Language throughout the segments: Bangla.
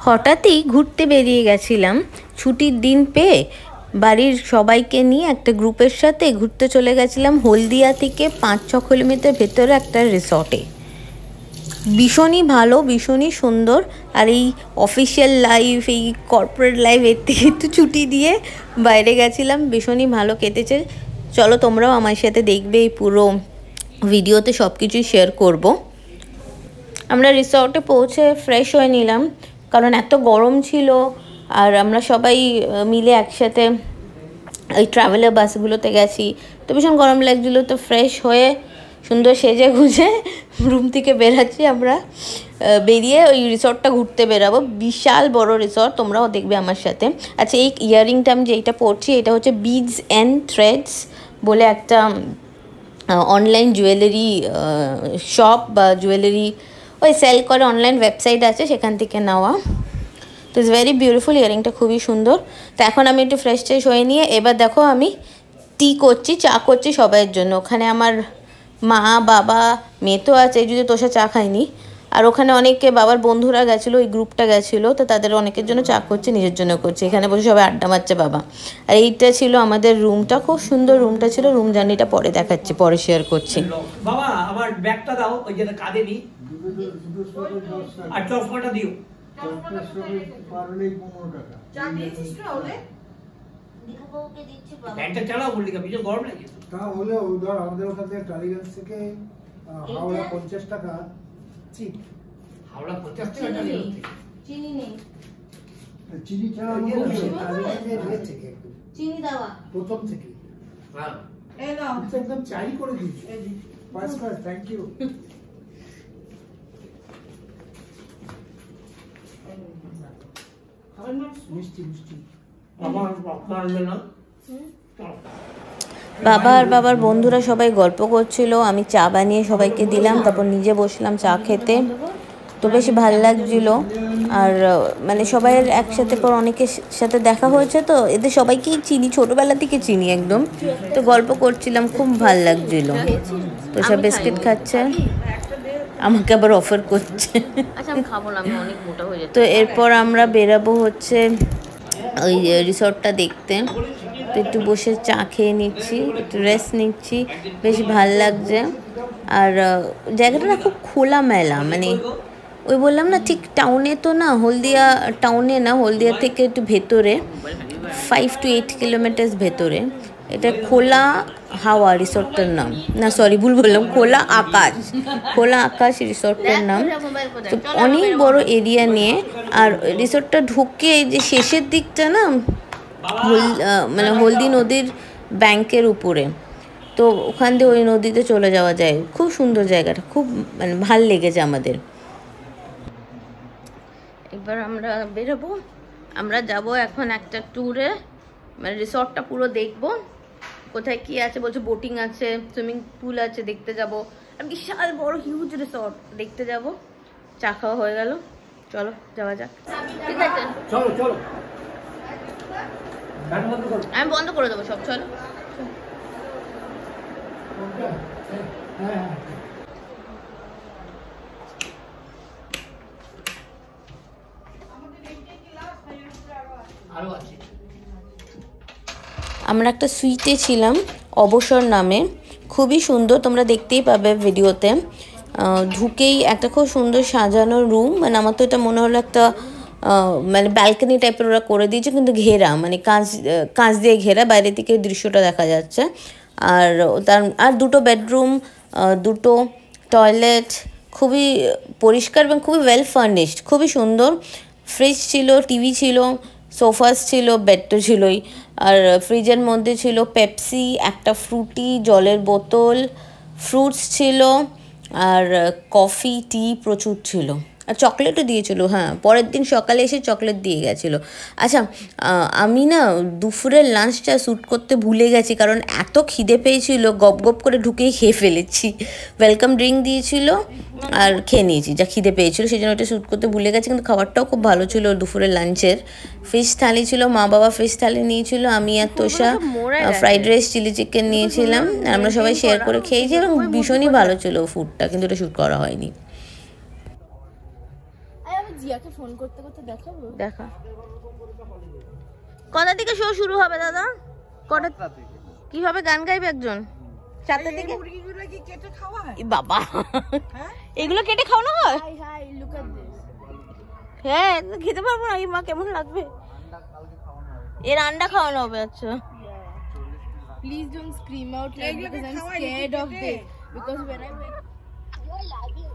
হঠাৎই ঘুরতে বেরিয়ে গেছিলাম ছুটির দিন পেয়ে বাড়ির সবাইকে নিয়ে একটা গ্রুপের সাথে ঘুরতে চলে গেছিলাম হলদিয়া থেকে 5-6 কিলোমিটার ভেতরে একটা রিসর্টে। ভীষণই ভালো, ভীষণই সুন্দর। আর এই অফিসিয়াল লাইফ, এই কর্পোরেট লাইফ এর থেকে একটু ছুটি দিয়ে বাইরে গেছিলাম, ভীষণই ভালো কেটেছে। চলো তোমরাও আমার সাথে দেখবে, এই পুরো ভিডিওতে সব কিছুই শেয়ার করব। আমরা রিসর্টে পৌঁছে ফ্রেশ হয়ে নিলাম, কারণ এত গরম ছিল। আর আমরা সবাই মিলে একসাথে ওই ট্রাভেলার বাসগুলোতে গেছি, তো ভীষণ গরম লাগছিলো। তো ফ্রেশ হয়ে সুন্দর সেজে গুজে রুম থেকে বেরাচ্ছি আমরা, বেরিয়ে ওই রিসর্টটা ঘুরতে বেরাবো। বিশাল বড় রিসর্ট, তোমরাও দেখবে আমার সাথে। আচ্ছা, এই ইয়াররিংটা আমি যেটা পরছি এটা হচ্ছে বিডস অ্যান্ড থ্রেডস বলে একটা অনলাইন জুয়েলারি শপ বা জুয়েলারি ওই সেল করে অনলাইন ওয়েবসাইট আছে, সেখান থেকে নেওয়া। তো ইটস ভেরি বিউটিফুল, ইয়ারিংটা খুবই সুন্দর। তো এখন আমি একটু ফ্রেশ ট্রেশ হয়ে নিয়ে এবার দেখো আমি টি করছি, চা করছি সবাইয়ের জন্য। ওখানে আমার মা, বাবা, মেয়ে তো আছে, যদি তোষা চা খাইনি। আর ওখানে অনেকে বাবার বন্ধুরা গেছিলো, ওই গ্রুপটা গেছিলো, তো তাদের অনেকের জন্য চা করছি, নিজের জন্য করছি। এখানে বসে সবাই আড্ডা মারছে বাবা। আর এইটা ছিল আমাদের রুমটা, খুব সুন্দর রুমটা ছিল। রুম জার্নিটা পরে দেখাচ্ছি, পরে শেয়ার করছি। বাবা আমার ব্যাগটা দাও, ওই যেটা কাঁধে নি, আর চশমাটা দিও। চা দিয়েছিস না ওলে? ফ্যানটা চালাও বললি, ভীষণ গরম লাগে। তা হলে ধর আমাদের ওখান থেকে টালিগঞ্জ থেকে হাওড়া 50 টাকা চিপ। হাওড়া 50 টাকা টালিগঞ্জ থেকে? চিনি নেই, চিনি ছাড়া টালিগঞ্জে রেট থেকে চিনি দেওয়া প্রথম থেকে। হ্যাঁ, এই নাও একদম চাই করে দিয়েছি। First class, thank you. মিষ্টি মিষ্টি আমার পারবে না। বাবা আর বাবার বন্ধুরা সবাই গল্প করছিল, আমি চা বানিয়ে সবাইকে দিলাম, তারপর নিজে বসলাম চা খেতে। তো বেশ ভালো লাগছিলো। আর মানে সবাইয়ের একসাথে পর অনেকের সাথে দেখা হয়েছে, তো এদের সবাইকেই চিনি, ছোটোবেলা থেকে চিনি একদম। তো গল্প করছিলাম, খুব ভালো লাগছিলো। তো সব বিস্কিট খাচ্ছে, আমাকে আবার অফার করছে। তো এরপর আমরা বেরাবো হচ্ছে ওই রিসর্টটা দেখতে। তো একটু বসে চা খেয়ে নিচ্ছি, একটু রেস্ট নিচ্ছি, বেশ ভাল লাগছে। আর জায়গাটা না খুব খোলামেলা, মানে ওই বললাম না, ঠিক টাউনে তো না, হলদিয়া টাউনে না, হলদিয়া থেকে একটু ভেতরে 5 to 8 কিলোমিটার ভেতরে। এটা খোলা হাওয়া রিসর্টটার নাম, না সরি ভুল বললাম, খোলা আকাশ, খোলা আকাশ রিসর্টটার নাম। তো অনেক বড় এরিয়া নিয়ে। আর রিসর্টটা ঢুকে যে শেষের দিকটা না, মানে হলদি নদীর ব্যাংকের উপরে, তো ওখান দিয়ে ওই নদীতে চলে যাওয়া যায়। খুব সুন্দর জায়গাটা, খুব মানে ভাল লেগেছে আমাদের। এবার আমরা বেরোবো, আমরা যাব এখন একটা ট্যুরে, মানে রিসর্টটা পুরো দেখবো, কোথায় কি আছে। বলছে বোটিং আছে, সুইমিং পুল আছে, দেখতে যাব। আর বিশাল বড় হিউজ রিসর্ট দেখতে যাব। চা খাওয়া হয়ে গেল, চলো যাওয়া যাক। ঠিক আছে, চলো চলো, আমি বন্ধ করে দেবো সব। চলো, আরো আছে। আমরা একটা সুইটে ছিলাম, অবসর নামে, খুবই সুন্দর, তোমরা দেখতেই পাবে ভিডিওতে। ঢুকেই একটা খুব সুন্দর সাজানো রুম, মানে আমার তো এটা মনে হলো একটা মানে ব্যালকনি টাইপের ওরা করে দিয়েছে, কিন্তু ঘেরা, মানে কাঁচ দিয়ে ঘেরা, বাইরে থেকে দৃশ্যটা দেখা যাচ্ছে। আর দুটো বেডরুম, দুটো টয়লেট, খুবই পরিষ্কার এবং খুবই ওয়েল ফার্নিশড, খুবই সুন্দর। ফ্রিজ ছিল, টিভি ছিল, সোফাস ছিল, বেড তো ছিলই। আর ফ্রিজের মধ্যে ছিল পেপসি, একটা ফ্রুটি, জলের বোতল, ফ্রুটস ছিল, আর কফি, টি প্রচুর ছিল। আর চকলেটও দিয়েছিল, হ্যাঁ, পরের দিন সকালে এসে চকলেট দিয়ে গেছিলো। আচ্ছা, আমি না দুপুরের লাঞ্চটা শ্যুট করতে ভুলে গেছি, কারণ এত খিদে পেয়েছিল, গপ গপ করে ঢুকেই খেয়ে ফেলেছি। ওয়েলকাম ড্রিঙ্ক দিয়েছিল আর খেয়ে নিয়েছি, যা খিদে পেয়েছিলো, সেই জন্য ওটা শ্যুট করতে ভুলে গেছি। কিন্তু খাবারটাও খুব ভালো ছিল দুপুরের লাঞ্চের। ফিশ থালি ছিল, মা বাবা ফিশ থালি নিয়েছিল, আমি আর তোষা ফ্রাইড রাইস, চিলি চিকেন নিয়েছিলাম। আমরা সবাই শেয়ার করে খেয়েছি এবং ভীষণই ভালো ছিল ফুডটা, কিন্তু ওটা শ্যুট করা হয়নি। জিয়াকে ফোন করতে করতে দেখাবো। দেখা কটা থেকে শো শুরু হবে দাদা? কটা কি হবে? গান গাইবে একজন 4টা থেকে? মুরগিগুলো কি কেটে খাওয়া হয়? এ বাবা, এগুলো কেটে খাওয়ানো হয়? High high, look at this. হ্যাঁ, খেতে পারবো না। মা কেমন লাগবে? এর আন্ডা খাওয়ানো হবে। আচ্ছা, Please don't scream out loud because I'm scared of this. Because when I went, you're lagging.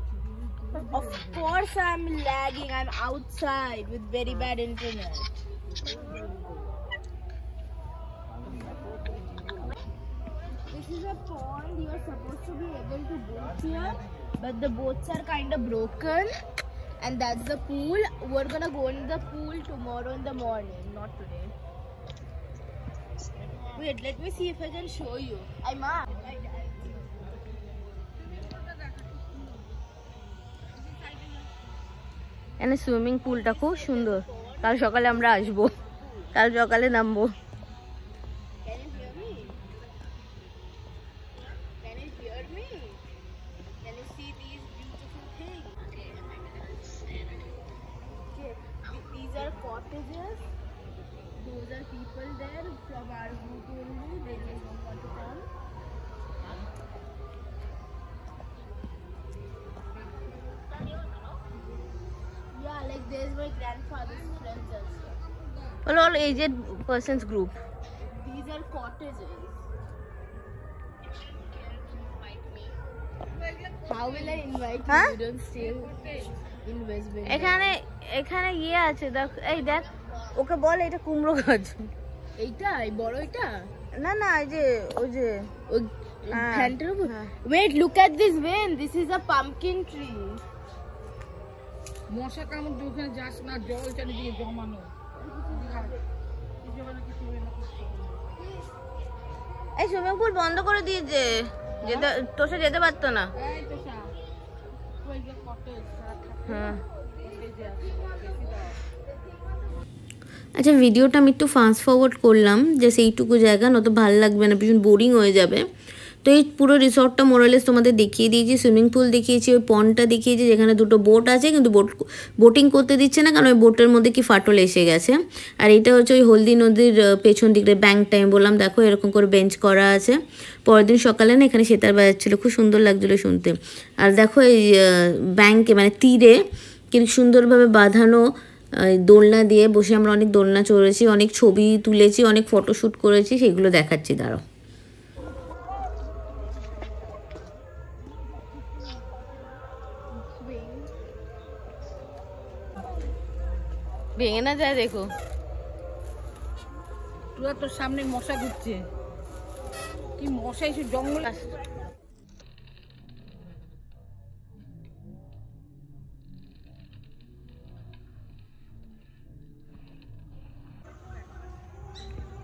Of course I'm lagging. I'm outside with very bad internet. This is a pond. You are supposed to be able to boat here, but the boats are kind of broken. And that's the pool. We're gonna go in the pool tomorrow in the morning, not today. Wait, let me see if I can show you. এখানে সুইমিং পুলটা খুব সুন্দর। কাল সকালে আমরা আসবো, কাল সকালে নামবো। Can you hear me? Can you hear me? Can you see these beautiful things? Okay, these are cottages. Those are people there from our group only. They just don't want to come. Yeah, like there's my grandfather's friends also. all aged persons group. These are cottages. How will I invite you? Huh? You don't stay in West Bengal. এখানে এখানে ইয়ে আছে, দেখ এই দেখ, ওকে বল এটা কুমড়ো গাছ। এইটা বড় এটা না না, এই যে ওই যে ফ্যানটার উপর। Wait, look at this vein. This is a pumpkin tree. মশা কামড় দিয়ে ওখানে যাস না, জল চারিদিকে জমানো। এই সুইমিং পুল বন্ধ করে দিয়েছে, যেতে তোষে যেতে পারতো না। এই তো সা ওই যে কটেজ হ্যাঁ, আচ্ছা ভিডিওটা আমি একটু ফাস্ট ফরওয়ার্ড করলাম যে সেইটুকু জায়গা, নয়তো ভালো লাগবে না, ভীষণ বোরিং হয়ে যাবে। তো এই পুরো রিসর্টটা মোরালেস তোমাদের দেখিয়ে দিয়েছি। সুইমিং পুল দেখিয়েছি, ওই পন্ডটা দেখিয়েছি যেখানে দুটো বোট আছে, কিন্তু বোটিং করতে দিচ্ছে না কারণ ওই বোটের মধ্যে কি ফাটল এসে গেছে। আর এটা হচ্ছে ওই হলদি নদীর পেছন দিকে ব্যাঙ্কটা। আমি বললাম দেখো এরকম করে বেঞ্চ করা আছে। পরের দিন সকালে না এখানে সেতার বাজাচ্ছিলো, খুব সুন্দর লাগছিলো শুনতে। আর দেখো এই ব্যাঙ্কে মানে তীরে কি সুন্দরভাবে বাঁধানো দোলনা দিয়ে বসে আমরা অনেক দোলনা চড়েছি, অনেক ছবি তুলেছি, অনেক ফটোশ্যুট করেছি, সেগুলো দেখাচ্ছি দাঁড়াও। ভেঙে না যায় দেখো। পুরো তোর সামনে মশা ঘুরছে, কি মশা এসে জঙ্গল।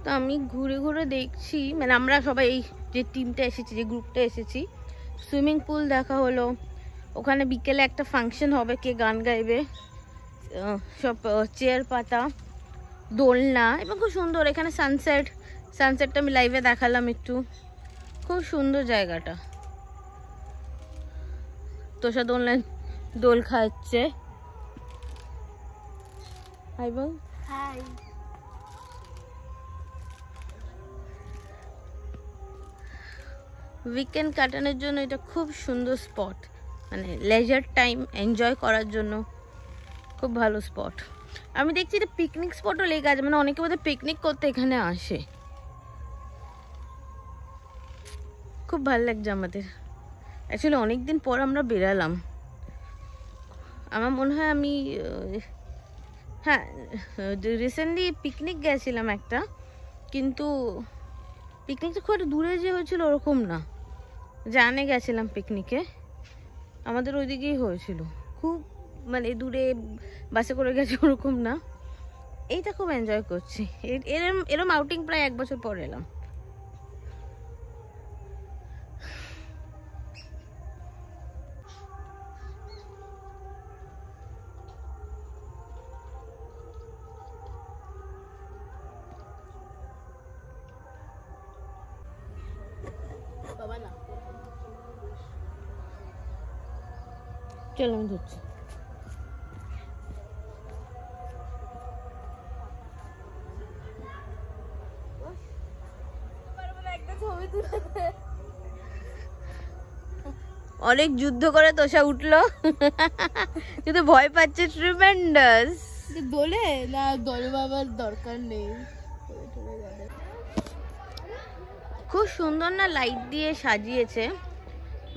তো আমি ঘুরে ঘুরে দেখছি, মানে আমরা সবাই এই যে টিমটা এসেছি, যে গ্রুপটা এসেছি, সুইমিং পুল দেখা হলো। ওখানে বিকেলে একটা ফাংশন হবে, কে গান গাইবে, সব চেয়ার পাতা, দোলনা, এবং খুব সুন্দর। এখানে সানসেটটা আমি লাইভে দেখালাম একটু, খুব সুন্দর জায়গাটা। তোষা দোলনায় দোল খাচ্ছে। হাই বল। Hi. উইকেন্ড কাটানোর জন্য এটা খুব সুন্দর স্পট, মানে লেজার টাইম এনজয় করার জন্য খুব ভালো স্পট। আমি দেখছি এটা পিকনিক স্পটও লেগে আছে, মানে অনেকে বোধহয় পিকনিক করতে এখানে আসে। খুব ভালো লাগছে আমাদের। অ্যাকচুয়ালি অনেকদিন পর আমরা বেরালাম। আমার মনে হয় আমি হ্যাঁ রিসেন্টলি পিকনিক গেছিলাম একটা, কিন্তু পিকনিকটা খুব একটা দূরে যে হয়েছিল ওরকম না। জানে গেছিলাম পিকনিকে, আমাদের ওইদিকেই হয়েছিল, খুব মানে দূরে বাসে করে গেছে ওরকম না। এইটা খুব এনজয় করছি। এরম আউটিং প্রায় 1 বছর পর এলাম। চলো আমি ধরছি। অনেক যুদ্ধ করে তোষা উঠলো, কিন্তু ভয় পাচ্ছে ট্রিমেন্ডাস। দোলে না, দোলে বাবার দরকার নেই। খুব সুন্দর না লাইট দিয়ে সাজিয়েছে,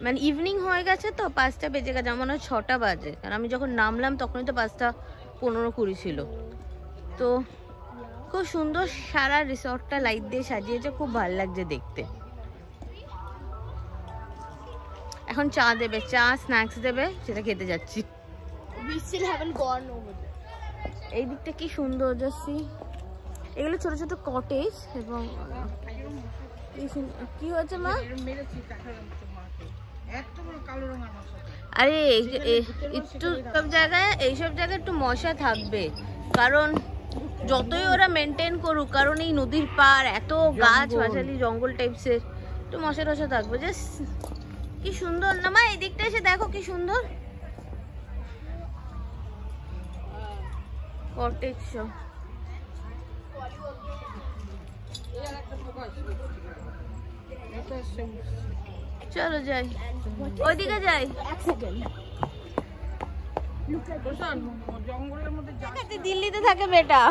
মানে ইভিনিং হয়ে গেছে তো, 5টা বেজে গেছে, যেমন 6টা বাজে, কারণ আমি যখন নামলাম তখনই তো 5:15-20 ছিল। তো খুব সুন্দর সারা রিসর্টটা লাইট দিয়ে সাজিয়েছে, খুব ভালো লাগছে দেখতে। এখন চা দেবে, চা স্ন্যাক্স দেবে, সেটা খেতে যাচ্ছি। We still haven't gone over there. এই দিকটা কি সুন্দর যাচ্ছি, এগুলো ছোট ছোট কটেজ। এবং কি হয়েছে মা? আরে একটু সব জায়গায়, এইসব জায়গায় একটু মশা থাকবে, কারণ যতই ওরা মেনটেন করুক, কারণ এই নদীর পার এত গাছ গাছালি জঙ্গল টাইপসের, একটু মশা টশা থাকবে। জাস্ট কি সুন্দর না মা, এই দিকটা এসে দেখো কি সুন্দর কটেজ সব। চলো যাই, ওইদিকে যাই। দিল্লিতে থাকে বেটা,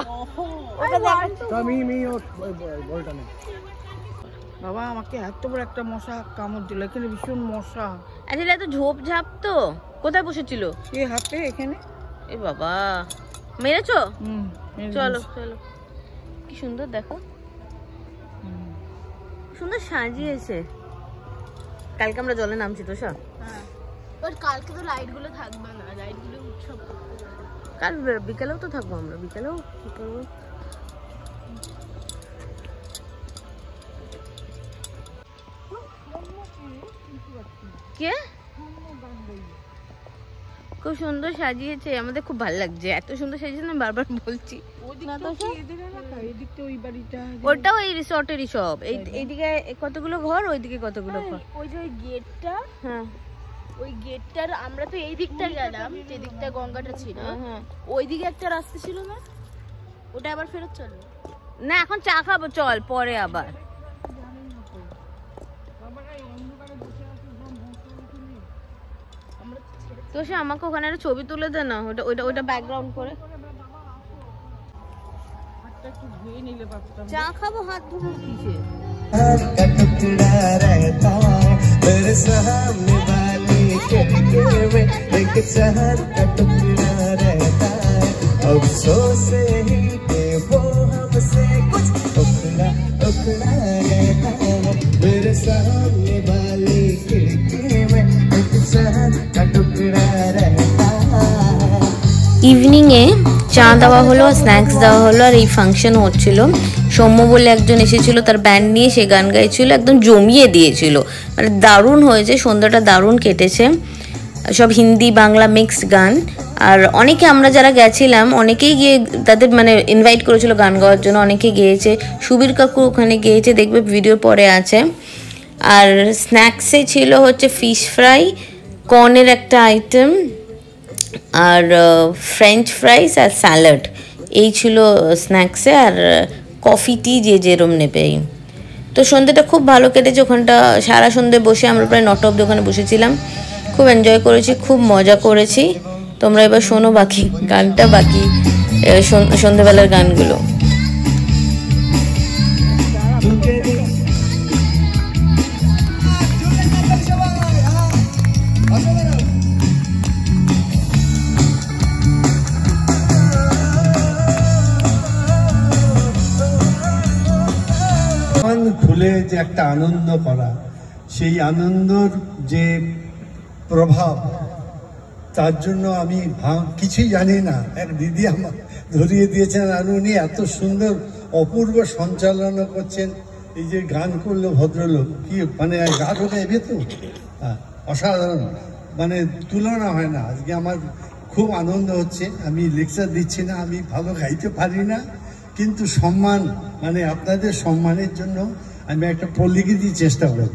বাবা আমাকে এত বড় একটা মশা কামড় দিল, এখানে ভীষণ মশা। আসলে এত ঝোপ ঝাপ তো। কোথায় বসেছিল? এই হাতে এখানে। এ বাবা, মেরেছো? চলো চলো, কি সুন্দর দেখো, সুন্দর সাজিয়েছে। কালকে আমরা জলে নামছি তো সব। বাট কালকে তো লাইট গুলো থাকবে না, লাইট গুলো উৎসব কাল বিকালেও তো থাকবো আমরা, বিকালেও কি করবো। কে খুব সুন্দর সাজিয়েছে, আমাদের খুব ভালো লাগছে, এত সুন্দর সাজিয়েছে না, বারবার বলছি। ওটাও এই রিসর্টেরই সব, এইদিকে কতগুলো ঘর, ওইদিকে কতগুলো ঘর। ওই যে ওই গেটটা, হ্যাঁ ওই গেটটার আমরা তো এই দিকটা গেলাম, যে দিকটা গঙ্গাটা ছিল, ওইদিকে একটা রাস্তা ছিল না, ওটা আবার ফেরত চলো না, এখন চা খাবো, চল পরে আবার। তো সে আমাকে ওখানে একটা ছবি তুলে দে না, ওটা ওইটা ওইটা ব্যাকগ্রাউন্ড করে। চা খাবো, হাত ধোবো কিসে? ইভিনিংয়ে চা দেওয়া হলো, স্ন্যাক্স দেওয়া হলো, আর এই ফাংশন হচ্ছিল। সৌম্য বলে একজন এসেছিল, তার ব্যান্ড নিয়ে সে গান গাইছিল, একদম জমিয়ে দিয়েছিল, মানে দারুণ হয়েছে, সন্ধ্যাটা দারুণ কেটেছে। সব হিন্দি বাংলা মিক্সড গান, আর অনেকে আমরা যারা গেছিলাম অনেকেই গিয়ে তাদের মানে ইনভাইট করেছিল গান গাওয়ার জন্য, অনেকে গিয়েছে। সুবীর কাকু ওখানে গিয়েছে, দেখবে ভিডিওর পরে আছে। আর স্ন্যাক্সে ছিল হচ্ছে ফিশ ফ্রাই, কর্নের একটা আইটেম, আর ফ্রেঞ্চ ফ্রাইস আর স্যালাড, এই ছিল স্ন্যাক্সে। আর কফি টি যে যেরম নেবে। তো সন্ধ্যেটা খুব ভালো কেটেছে ওখানটা, সারা সন্ধ্যে বসে আমরা প্রায় 9টা অবধি ওখানে বসেছিলাম, খুব এনজয় করেছি, খুব মজা করেছি। তোমরা এবার শোনো বাকি গানটা, বাকি সন্ধ্যেবেলার গানগুলো। খুলে যে একটা আনন্দ করা, সেই আনন্দর যে প্রভাব, তার জন্য আমি কিছুই জানি না, এক দিদি আমার ধরিয়ে দিয়েছেন, আর উনি এত সুন্দর অপূর্ব সঞ্চালনা করছেন। এই যে গান করলো ভদ্রলোক, কি মানে গান ওটা এবে তো অসাধারণ, মানে তুলনা হয় না। আজকে আমার খুব আনন্দ হচ্ছে। আমি লেকচার দিচ্ছি না, আমি ভালো গাইতে পারি না, কিন্তু সম্মান, মানে আপনাদের সম্মানের জন্য আমি একটা পল্লিকে দিয়ে চেষ্টা করব।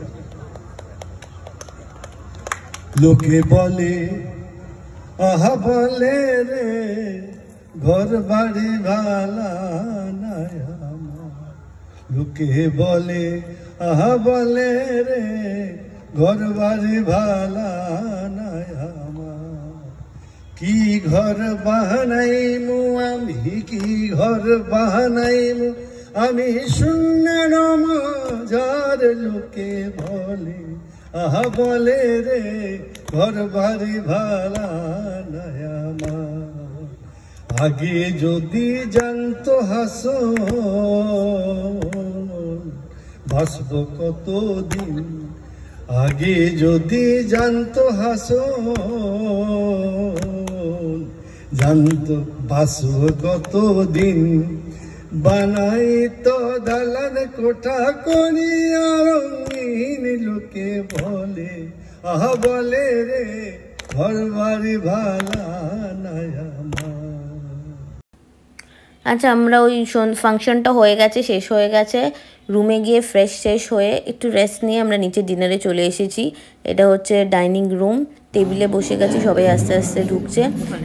লোকে বলে আহা বলে রে ঘর বাড়ি ভালা নাই আমার, লোকে বলে আহা বলে রে ঘর বাড়ি ভালা নাই আমার। কি ঘর বানাইমু আমি, কি ঘর বানাইমু আমি, শূন্যের মাঝার লোকে বলে, আহা বলে রে ঘর বাড়ি ভালা নাই আমার। আগে যদি জানতো হাসন বাঁচব কতদিন, আগে যদি জানতো হাসন জানতো বাঁচব কতদিন। বানাই তো দালান কোঠা করিয়া রঙিন লোকে বলে, আহা বলে রে ঘর বাড়ি ভালা নাই আমার। আচ্ছা, আমরা ওই ফাংশনটা হয়ে গেছে, শেষ হয়ে গেছে, রুমে গিয়ে ফ্রেশ শেষ হয়ে একটু রেস্ট নিয়ে আমরা নিচে ডিনারে চলে এসেছি। এটা হচ্ছে ডাইনিং রুম, টেবিলে বসে গেছি, সবাই আস্তে আস্তে ঢুকছে।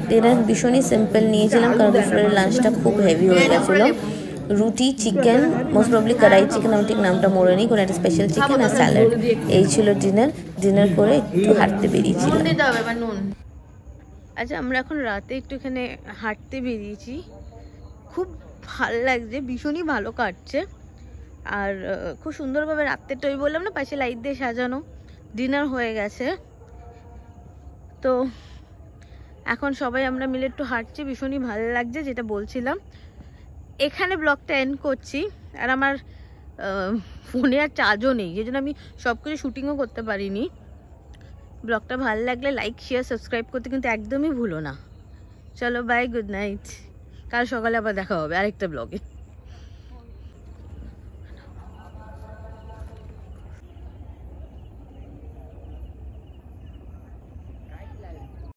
ডিনার ভীষণই সিম্পল নিয়েছিলাম কারণ দুপুরের লাঞ্চটা খুব হেভি হয়ে গেছিলো। রুটি, চিকেন, মোস্ট প্রবলি কড়াই চিকেন, আমি ঠিক নামটা মনে নেই, কোনো একটা স্পেশাল চিকেন আর স্যালাড, এই ছিল ডিনার করে একটু হাঁটতে বেরিয়েছিলাম। আচ্ছা, আমরা এখন রাতে একটুখানি হাঁটতে বেরিয়েছি, খুব ভালো লাগছে, ভীষণই ভালো কাটছে। আর খুব সুন্দরভাবে রাত্রেটা ওই বললাম না পাশে লাইট দিয়ে সাজানো। ডিনার হয়ে গেছে, তো এখন সবাই আমরা মিলে একটু হাঁটছি, ভীষণই ভালো লাগছে যেটা বলছিলাম। এখানে ব্লগটা এন্ড করছি। আর আমার ফোনে আর চার্জও নেই, এই জন্য আমি সব কিছু শুটিংও করতে পারিনি। ব্লগটা ভালো লাগলে লাইক, শেয়ার, সাবস্ক্রাইব করতে কিন্তু একদমই ভুলো না। চলো বাই, গুড নাইট। কাল সকালে আবার দেখা হবে আরেকটা ব্লগে।